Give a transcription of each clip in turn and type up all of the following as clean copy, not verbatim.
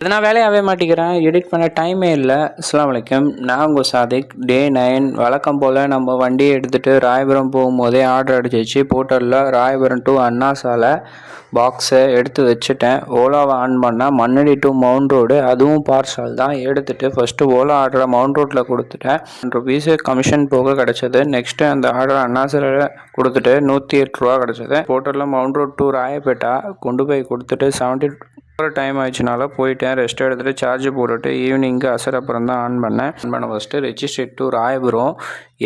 இது நான் வேலையாகவே மாட்டிக்கிறேன், எடிட் பண்ண டைமே இல்லை. அஸ்ஸலாமு அலைக்கும், நான் உங்கள் சாதிக். டே 9 வழக்கம் போல் நம்ம வண்டியை எடுத்துகிட்டு ராயபுரம் போகும்போதே ஆர்டர் அடிச்சிச்சு. போர்ட்டலில் ராயபுரம் டு அண்ணா சாலை பாக்ஸை எடுத்து வச்சுட்டேன். ஓலாவை ஆன் பண்ணால் மண்ணடி டு மவுண்ட் ரோடு, அதுவும் பார்சல் தான். எடுத்துகிட்டு ஃபஸ்ட்டு ஓலா ஆர்டரை மவுண்ட் ரோட்டில் கொடுத்துட்டேன். ₹100 கமிஷன் போக கிடச்சிது. நெக்ஸ்ட்டு அந்த ஆர்டர் அண்ணா சாலையில் கொடுத்துட்டு ₹108 கிடச்சிது. போர்ட்டலில் மவுண்ட் ரோட் டு ராயப்பேட்டா கொண்டு போய் கொடுத்துட்டு 70 டைம் ஆயிடுச்சுனால போயிட்டேன். ரெஸ்ட் எடுத்துகிட்டு சார்ஜ் போட்டுட்டு ஈவினிங்கு அசர் அப்புறம் தான் ஆன் பண்ண ஃபஸ்ட்டு ரெஜிஸ்ட்ரேட் டு ராயபுரம்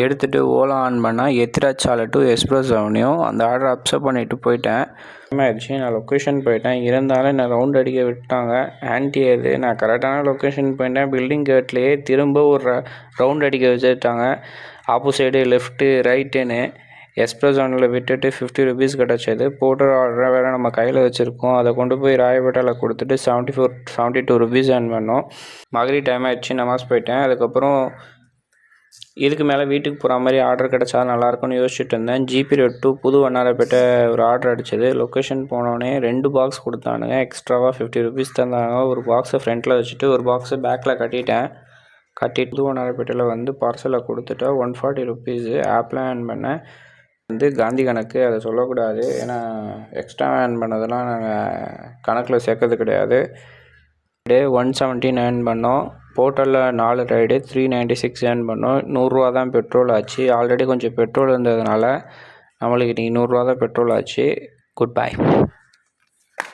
எடுத்துகிட்டு ஓலா ஆன் பண்ணால் எத்திராஜ் சாலை டு எக்ஸ்பிரஸ் அவென்யூ. அந்த ஆர்டரை அப்செட் பண்ணிவிட்டு போயிட்டேன். டைம் ஆயிடுச்சு, நான் லொக்கேஷன் போயிட்டேன். இருந்தாலும் என்னை ரவுண்ட் அடிக்க விட்டாங்க. ஆன்டி அது நான் கரெக்டான லொக்கேஷன் போயிட்டேன். பில்டிங் கேட்லேயே திரும்ப ஒரு ரவுண்ட் அடிக்க வச்சுட்டாங்க. ஆப்போசைடு லெஃப்ட்டு ரைட்டுன்னு எக்ஸ்பிரஸ் அவென்யூவில் விட்டுட்டு ₹50 கிடச்சிது. போட்டு ஆர்டரை வேறு நம்ம கையில் வச்சுருக்கோம். அதை கொண்டு போய் ராயப்பேட்டாவில் கொடுத்துட்டு ₹72 ஏர்ன் பண்ணோம். மகரிப் டைம் ஆகிடுச்சு, நமாஸ் போயிட்டேன். அதுக்கப்புறம் இதுக்கு மேலே வீட்டுக்கு போகிற மாதிரி ஆர்டர் கிடச்சா நல்லாயிருக்கும்னு யோசிச்சுட்டு இருந்தேன். ஜிபி ரோட் டு புது வண்ணாரப்பேட்டை ஒரு ஆர்டர் அடிச்சது. லொக்கேஷன் போனோடனே 2 பாக்ஸ் கொடுத்தானுங்க. எக்ஸ்ட்ராவாக ₹50 தந்தாங்க. ஒரு பாக்ஸை ஃப்ரண்ட்டில் வச்சுட்டு ஒரு பாக்ஸை பேக்கில் கட்டிட்டு புது வண்ணாரப்பேட்டையில் வந்து பார்சலை கொடுத்துட்டா ₹140 ஆப்பில் ஏர்ன் பண்ணேன். காந்தி கணக்கு, அதை சொல்லக்கூடாது, ஏன்னா எக்ஸ்ட்ரா ஏர்ன் பண்ணதெல்லாம் நாங்கள் கணக்கில் சேர்க்கறது கிடையாது. டே 117 ஏர்ன் பண்ணோம். போர்ட்டலில் 4 ரைடு 396 ஏர்ன் பண்ணோம். ₹100 தான் பெட்ரோல் ஆச்சு. ஆல்ரெடி கொஞ்சம் பெட்ரோல் இருந்ததுனால நம்மளுக்கு இன்றைக்கி ₹100 தான் பெட்ரோல் ஆச்சு. Good bye.